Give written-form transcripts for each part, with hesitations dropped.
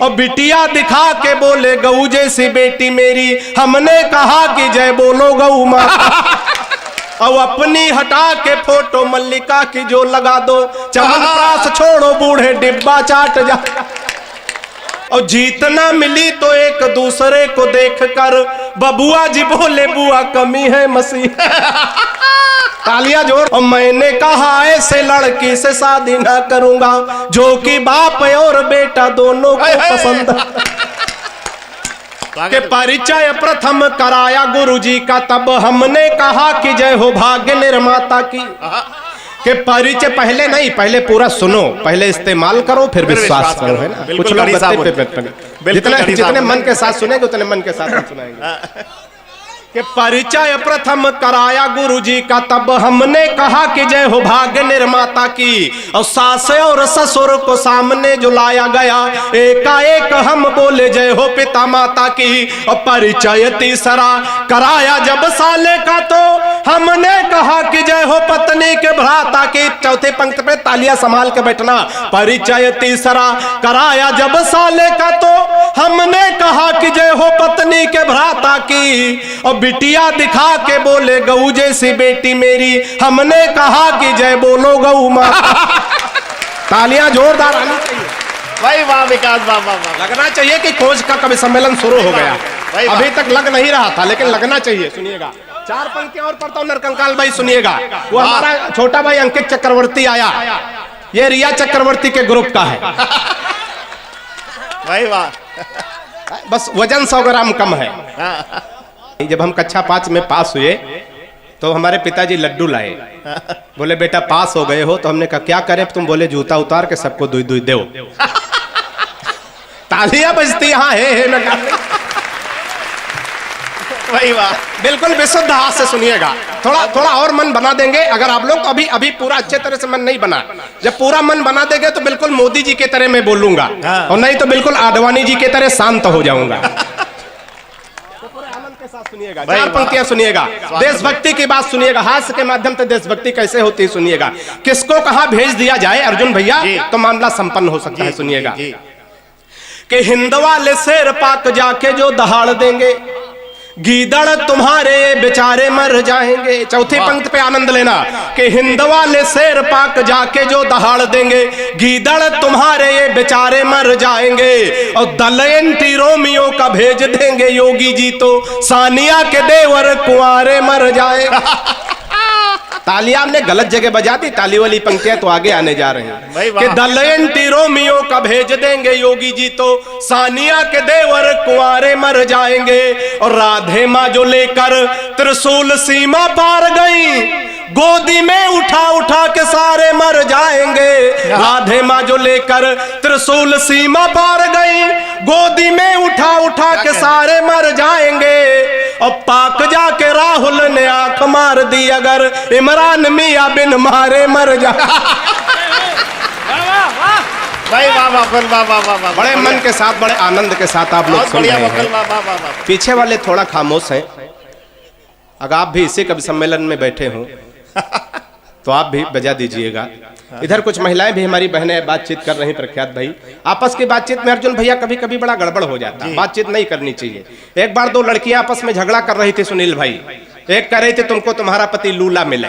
और बिटिया दिखा के बोले गऊ जैसी बेटी मेरी, हमने कहा कि जय बोलो गऊ माता। और अपनी हटा के फोटो मल्लिका की जो लगा दो, चमनप्राश छोड़ो बूढ़े डिब्बा चाट जा। और जीतना मिली तो एक दूसरे को देखकर बबुआ जी बोले बुआ कमी है मसीह। तालियां जोड़। और मैंने कहा ऐसे लड़की से शादी ना करूंगा जो कि बाप और बेटा दोनों को पसंद के परिचय प्रथम कराया गुरुजी का, तब हमने कहा कि जय हो भाग्य निर्माता की। के परिचय पहले नहीं, पहले पूरा सुनो, पहले इस्तेमाल करो फिर विश्वास करो, है ना। कुछ लोग जितने मन के साथ सुनेंगे उतने मन के साथ सुनाएंगे। कि परिचय प्रथम कराया गुरुजी का, तब हमने कहा कि जय हो भाग्य निर्माता की। और सास और ससुर को सामने जो लाया गया, एकाएक हम बोले जय हो पिता माता की। और परिचय तीसरा कराया जब साले का, तो हमने कहा कि जय हो पत्नी के भ्राता की। चौथे पंक्ति पे तालियां संभाल के बैठना। परिचय तीसरा कराया जब साले का, तो हमने कहा कि जय हो पत्नी के भ्राता की। और बिटिया दिखा के बोले गऊ जैसी बेटी मेरी, हमने कहा कि जय बोलो गऊ माता। तालियां जोरदार आनी चाहिए भाई। वाह विकास, वाह वाह वाह। लगना चाहिए कि खोज का कवि सम्मेलन शुरू हो गया। अभी तक लग नहीं रहा था, लेकिन लगना चाहिए। सुनिएगा, 4 पंक्तियां और पढ़ता हूं नरकंकाल भाई, सुनिएगा। वो हमारा छोटा भाई अंकित चक्रवर्ती आया, ये रिया चक्रवर्ती के ग्रुप का है भाई। वाह, बस वजन 100 ग्राम कम है। जब हम कक्षा 5 में पास हुए तो हमारे पिताजी लड्डू लाए, बोले बेटा पास हो गए हो। तो हमने कहा क्या करें, तुम बोले जूता उतार के सबको दुई दुई दो। तालियां बजती यहाँ है भाई। वाह, बिल्कुल विशुद्ध हाथ से सुनिएगा। थोड़ा और मन बना देंगे अगर आप लोग। अभी पूरा अच्छे तरह से मन नहीं बना, जब पूरा मन बना देंगे तो बिल्कुल मोदी जी के तरह मैं बोलूंगा, और नहीं तो बिल्कुल आडवाणी जी के तरह शांत हो जाऊंगा। सुनिएगा, 4 पंक्तियां सुनिएगा, देशभक्ति की बात सुनिएगा। हास्य के माध्यम से देशभक्ति कैसे होती है सुनिएगा। किसको कहां भेज दिया जाए अर्जुन भैया तो मामला संपन्न हो सकता है। सुनिएगा कि हिंद वाले शेर पाक जाके जो दहाड़ देंगे, गीदड़ तुम्हारे बेचारे मर जाएंगे। चौथी पंक्ति पे आनंद लेना कि हिंद वाले शेर पाक जाके जो दहाड़ देंगे, गीदड़ तुम्हारे ये बेचारे मर जाएंगे। और दलयंती रोमियो का भेज देंगे योगी जी, तो सानिया के देवर कुंवारे मर जाएंगे। तालियां हमने गलत जगह बजा दी, ताली वाली पंक्तियां तो आगे आने जा रही हैं कि दलयंती रोमियो का भेज देंगे योगी जी, तो सानिया के देवर कुंवारे मर जाएंगे। और राधे माँ जो लेकर त्रिशूल सीमा पार गई, गोदी में उठा उठा के सारे मर जाएंगे। राधे माँ जो लेकर त्रिशूल सीमा पार गई, गोदी में उठा उठा के सारे मर जाएंगे। और पाक जाके राहुल ने आंख मार दी, अगर इमरान मियां बिन मारे मर जा। भाई वाह वाह। बड़े मन के साथ, बड़े आनंद के साथ आप लोग सुन रहे हैं। पीछे वाले थोड़ा खामोश हैं। अगर आप भी इसी कवि सम्मेलन में बैठे हो तो आप भी बजा दीजिएगा। इधर कुछ महिलाएं भी हमारी बहनें बातचीत कर रही। प्रख्यात भाई, आपस की बातचीत में अर्जुन भैया कभी कभी बड़ा गड़बड़ हो जाता है, बातचीत नहीं करनी चाहिए। एक बार 2 लड़कियां आपस में झगड़ा कर रही थी सुनील भाई। एक कह रही थी तुमको तुम्हारा पति लूला मिले,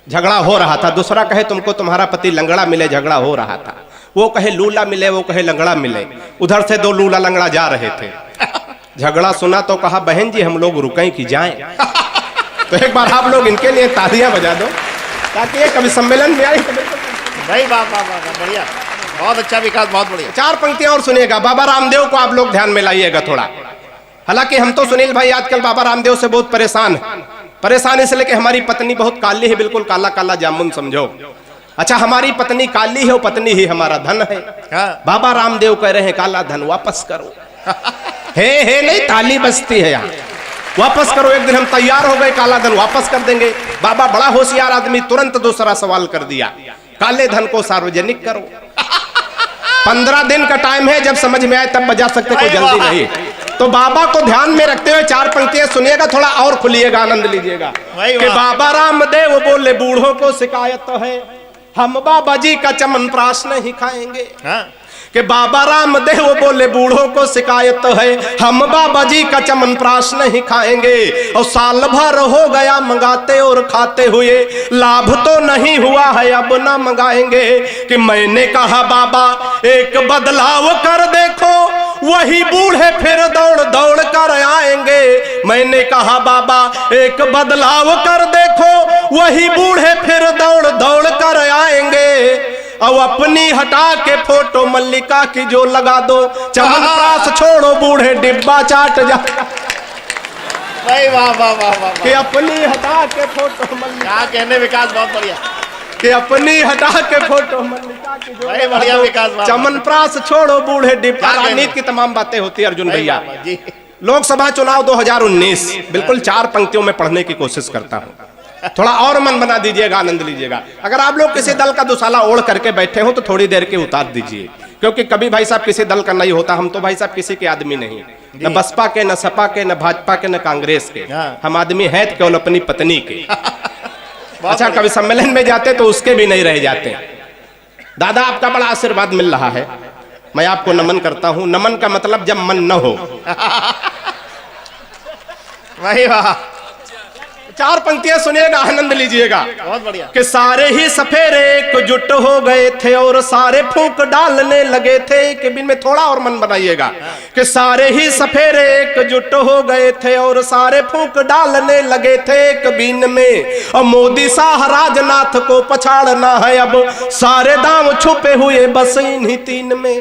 झगड़ा हो रहा था। दूसरा कहे तुमको तुम्हारा पति लंगड़ा मिले, झगड़ा हो रहा था। वो कहे लूला मिले, वो कहे लंगड़ा मिले। उधर से 2 लूला लंगड़ा जा रहे थे। झगड़ा सुना तो कहा बहन जी हम लोग रुकें कि जाएं। तो एक बार आप लोग इनके लिए तालियां बजा दो ताकि ये कवि सम्मेलन में आए। भाई वाह वाह वाह, बढ़िया, बहुत अच्छा विकास, बहुत बढ़िया। 4 पंक्तियां और सुनिएगा। बाबा रामदेव को आप लोग ध्यान में लाइएगा थोड़ा। हालांकि हम तो सुनील भाई आजकल बाबा रामदेव से बहुत परेशान इसलिए कि हमारी पत्नी बहुत काली है, बिल्कुल काला काला जामुन समझो। अच्छा, हमारी पत्नी काली है, वो पत्नी ही हमारा धन है। बाबा रामदेव कह रहे हैं काला धन वापस करो। हे नहीं, ताली बजती है यहाँ, वापस करो। एक दिन हम तैयार हो गए, काला धन वापस कर देंगे। बाबा बड़ा होशियार आदमी, तुरंत दूसरा सवाल कर दिया, काले धन को सार्वजनिक करो। 15 दिन का टाइम है, जब समझ में आए तब बजा सकते, कोई जल्दी नहीं। तो बाबा को ध्यान में रखते हुए 4 पंक्तियां सुनिएगा, थोड़ा और खुलिएगा, आनंद लीजिएगा कि बाबा रामदेव बोले बूढ़ों को शिकायत तो है, हम बाबा जी का चमनप्राश नहीं खाएंगे। कि बाबा रामदेव बोले बूढ़ों को शिकायत है, हम बाबा जी का चमनप्राश नहीं खाएंगे, और साल भर हो गया मंगाते और खाते हुए, लाभ तो नहीं हुआ है अब ना मंगाएंगे। कि मैंने कहा बाबा एक बदलाव कर देखो, वही बूढ़े फिर दौड़ दौड़ कर आएंगे। मैंने कहा बाबा एक बदलाव कर देखो, वही बूढ़े फिर दौड़ दौड़ कर आएंगे। और अपनी हटा के फोटो मल्लिका की जो लगा दो, चमनप्राश छोड़ो बूढ़े डिब्बा चाट जा। भाई वाह वाह वाह वाह कि अपनी हटा के फोटो मल्लिका, क्या कहने विकास, बहुत बढ़िया। कि अपनी हटा के फोटो मल्लिका की जो भाई बढ़िया विकास, वाह। चमनप्राश छोड़ो बूढ़े डिब्बा। क्या कहने? राजनीति की तमाम बातें होती है अर्जुन भाई भैया। वाह, जी। लोकसभा चुनाव 2019 बिल्कुल 4 पंक्तियों में पढ़ने की कोशिश करता हूं, थोड़ा और मन बना दीजिएगा, आनंद लीजिएगा। अगर आप लोग किसी दल का दुसाला ओढ़ करके बैठे हो तो थोड़ी देर के उतार दीजिए, क्योंकि कभी भाई साहब किसी दल का नहीं होता। हम तो भाई साहब किसी के आदमी नहीं, न बसपा के, न सपा के, न भाजपा के, न कांग्रेस के। हम आदमी हैं केवल अपनी पत्नी के। अच्छा, कभी सम्मेलन में जाते तो उसके भी नहीं रह जाते। दादा आपका बड़ा आशीर्वाद मिल रहा है, मैं आपको नमन करता हूं। नमन का मतलब जब मन न हो। भाई वाह, 4 पंक्तियां सुनिएगा, आनंद लीजिएगा। बहुत बढ़िया। कि सारे ही सफेरे एकजुट हो गए थे और सारे फूंक डालने लगे थे। कि बिन में थोड़ा और मन बनाइएगा। कि सारे ही सफेरे एकजुट हो गए थे और सारे फूंक डालने लगे थे एक बिन में। और मोदी शाह राजनाथ को पछाड़ना है अब, सारे दांव छुपे हुए बस इन्हीं 3 में।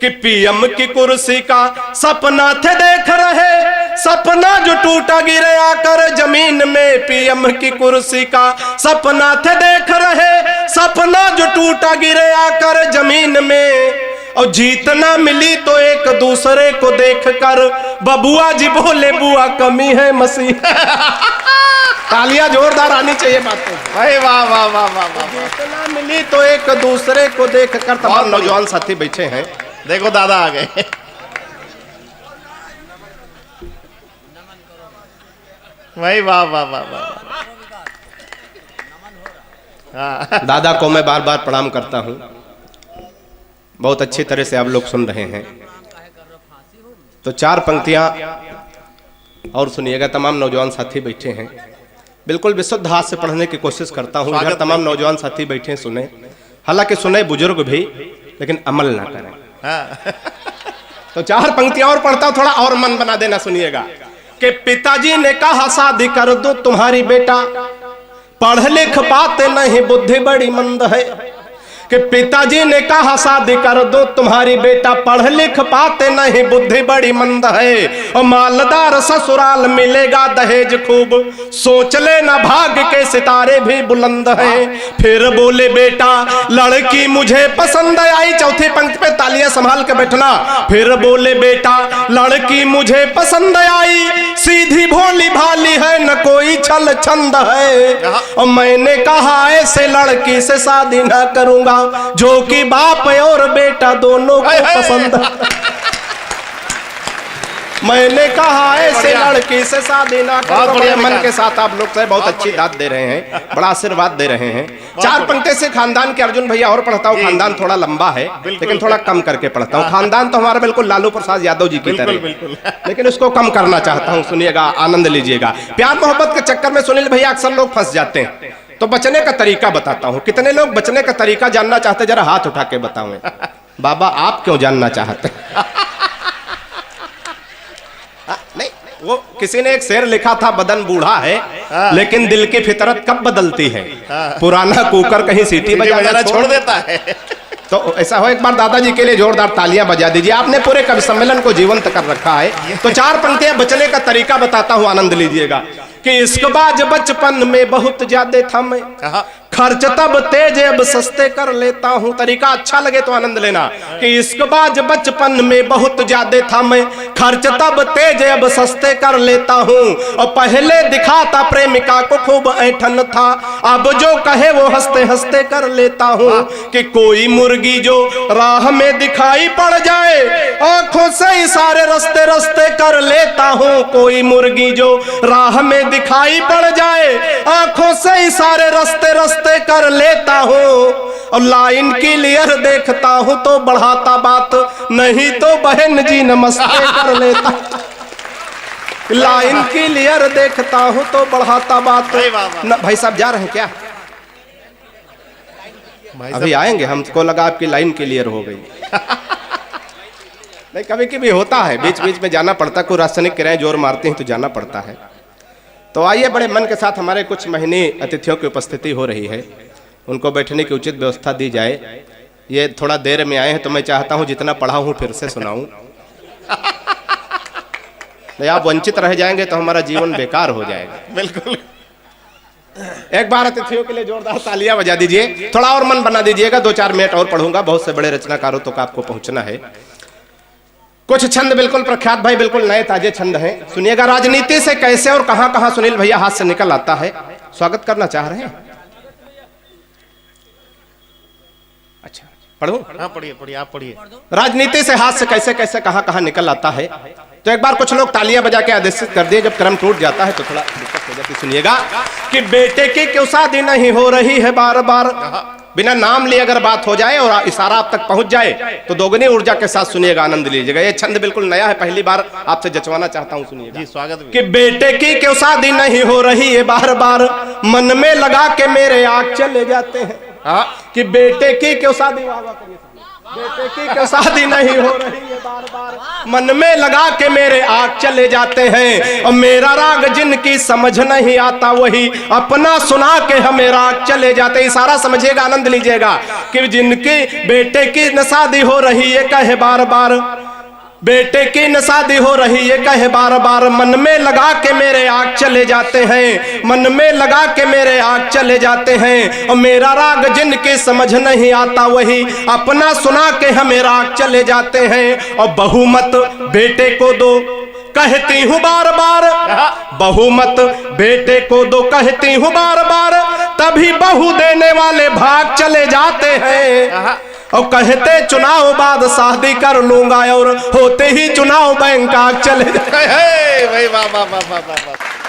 कि पीएम की कुर्सी का सपना थे देख रहे, सपना जो टूटा गिरे आकर जमीन में। पीएम की कुर्सी का सपना थे देख रहे, सपना जो टूटा गिरे आकर जमीन में। और जीत ना मिली तो एक दूसरे को देखकर बबुआ जी बोले बुआ कमी है मसीह। तालियां जोरदार आनी चाहिए बातें। भाई वाह वाह वाह वाह वाह। जीत ना मिली तो एक दूसरे को देखकर। तमाम नौजवान साथी बैठे हैं, देखो दादा आ गए। भाई वाह वाह वाह वाह। हाँ। दादा को मैं बार बार प्रणाम करता हूं। बहुत अच्छी तरह से आप लोग सुन रहे हैं, तो 4 पंक्तियां और सुनिएगा। तमाम नौजवान साथी बैठे हैं, बिल्कुल विशुद्ध हाथ से पढ़ने की कोशिश करता हूं। इधर तमाम नौजवान साथी बैठे हैं, सुने, हालांकि सुने बुजुर्ग भी, लेकिन अमल ना करें। हाँ। तो 4 पंक्तियां और पढ़ता हूं, थोड़ा और मन बना देना, सुनिएगा। कि पिताजी ने कहा शादी कर दो तुम्हारी बेटा, पढ़ लिख पाते नहीं बुद्धि बड़ी मंद है। कि पिताजी ने कहा शादी कर दो तुम्हारी बेटा, पढ़ लिख पाते नहीं बुद्धि बड़ी मंद है। और मालदार ससुराल मिलेगा दहेज खूब, सोच लेना भाग्य के सितारे भी बुलंद है। फिर बोले बेटा लड़की मुझे पसंद आई। चौथी पंक्ति पे तालियां संभाल के बैठना। फिर बोले बेटा लड़की मुझे पसंद आई, सीधी भोली भाली है न कोई छल छंद है। और मैंने कहा ऐसे लड़की से शादी ना करूंगा, जो कि बाप और बेटा दोनों को पसंद। मैंने कहा ऐसे लड़की से शादी ना करो। बड़े मन के साथ आप लोग से बहुत अच्छी दाद दे रहे हैं, बड़ा आशीर्वाद दे रहे हैं। 4 पंक्ति से खानदान के अर्जुन भैया और पढ़ता हूँ। खानदान थोड़ा लंबा है, लेकिन थोड़ा कम करके पढ़ता हूँ। खानदान तो हमारा बिल्कुल लालू प्रसाद यादव जी की तरह, लेकिन उसको कम करना चाहता हूँ। सुनिएगा, आनंद लीजिएगा। प्यार मोहब्बत के चक्कर में सुनील भैया अक्सर लोग फंस जाते हैं, तो बचने का तरीका बताता हूं। कितने लोग बचने का तरीका जानना चाहते, जरा हाथ उठा के बताओ। बाबा आप क्यों जानना चाहते? नहीं, वो किसी ने एक शेर लिखा था, बदन बूढ़ा है लेकिन दिल की फितरत कब बदलती है, पुराना कुकर कहीं सीटी बजाना छोड़ देता है। तो ऐसा हो, एक बार दादाजी के लिए जोरदार तालियां बजा दीजिए। आपने पूरे कवि सम्मेलन को जीवंत कर रखा है। तो 4 पंक्तियां बचने का तरीका बताता हूं, आनंद लीजिएगा। कि इश्कबाज बचपन में बहुत ज्यादा था मैं, खर्च तब तेज अब सस्ते कर लेता हूं। तरीका अच्छा लगे तो आनंद लेना। कि इश्कबाज बचपन में बहुत ज्यादा था मैं, खर्च तब तेज अब सस्ते कर लेता हूं। और पहले दिखाता प्रेमिका को खूब ऐठन था, अब जो कहे वो हंसते हंसते कर लेता हूं। कि कोई मुर्गी जो राह में दिखाई पड़ जाए, आंखों से इशारे रस्ते रस्ते कर लेता हूँ, कोई मुर्गी जो राह में दिखाई पड़ जाए, आंखों से इशारे रस्ते रस्ते कर लेता हूँ, और लाइन क्लियर देखता हूँ तो बढ़ाता बात, नहीं तो बहन जी नमस्ते कर लेता। लाइन क्लियर देखता हूँ तो बढ़ाता बात। भाई साहब जा रहे हैं क्या? अभी आएंगे, हमको लगा आपकी लाइन क्लियर हो गई। नहीं, कभी कभी होता है, बीच बीच में जाना पड़ता, कोई रासायनिक क्रियाएं जोर मारती हैं तो जाना पड़ता है। तो आइए, बड़े मन के साथ हमारे कुछ महीने अतिथियों की उपस्थिति हो रही है, उनको बैठने की उचित व्यवस्था दी जाए। ये थोड़ा देर में आए हैं तो मैं चाहता हूं जितना पढ़ा हूं फिर से सुनाऊं। नहीं, आप वंचित रह जाएंगे तो हमारा जीवन बेकार हो जाएगा। बिल्कुल। एक बार अतिथियों के लिए जोरदार तालियां बजा दीजिए। थोड़ा और मन बना दीजिएगा, 2-4 मिनट और पढ़ूंगा। बहुत से बड़े रचनाकारों तक आपको पहुंचना है। कुछ छंद बिल्कुल प्रख्यात भाई, बिल्कुल नए ताजे छंद हैं, सुनिएगा। राजनीति से कैसे और कहां कहां सुनील भैया हाथ से निकल आता है। स्वागत करना चाह रहे हैं? अच्छा, पढ़ूं? हाँ, पढ़िए पढ़िए, आप पढ़िए। राजनीति से हाथ से कैसे कैसे कहां कहां निकल आता है। तो एक बार कुछ लोग तालियां बजा के आदेशित कर दिए, जब क्रम टूट जाता है तो थोड़ा दिक्कत हो जाती। सुनिएगा कि बेटे की क्यों शादी नहीं हो रही है बार बार, बिना नाम लिए अगर बात हो जाए और इशारा आप तक पहुंच जाए तो दोगुनी ऊर्जा के साथ सुनिएगा, आनंद लीजिएगा। ये छंद बिल्कुल नया है, पहली बार आपसे जचवाना चाहता हूं, सुनिएगा जी। स्वागत कि बेटे की क्यों शादी नहीं हो रही है बार बार, मन में लगा के मेरे आग चले जाते हैं। हाँ, कि बेटे की क्यों शादी, बेटे की क्यों शादी नहीं हो रही है बार बार, मन में लगा के मेरे आग चले जाते हैं, और मेरा राग जिनकी समझ नहीं आता वही अपना सुना के हमें राग चले जाते। इशारा समझिएगा, आनंद लीजिएगा कि जिनकी बेटे की न शादी हो रही है कहे बार बार, बेटे की न शादी हो रही है कहे बार बार, मन में लगा के मेरे आग चले जाते हैं, मन में लगा के मेरे आग चले जाते हैं, और मेरा राग जिनकी समझ नहीं आता वही अपना सुना के हमें राग चले जाते हैं। और बहुमत बेटे को दो कहती हूँ बार बार, बहुमत बेटे को दो कहती हूँ बार बार, तभी बहू देने वाले भाग चले जाते हैं, और कहते चुनाव बाद शादी कर लूंगा, और होते ही चुनाव बैंक आग चले जाते हैं। भाई वाह वाह वाह वाह वाह।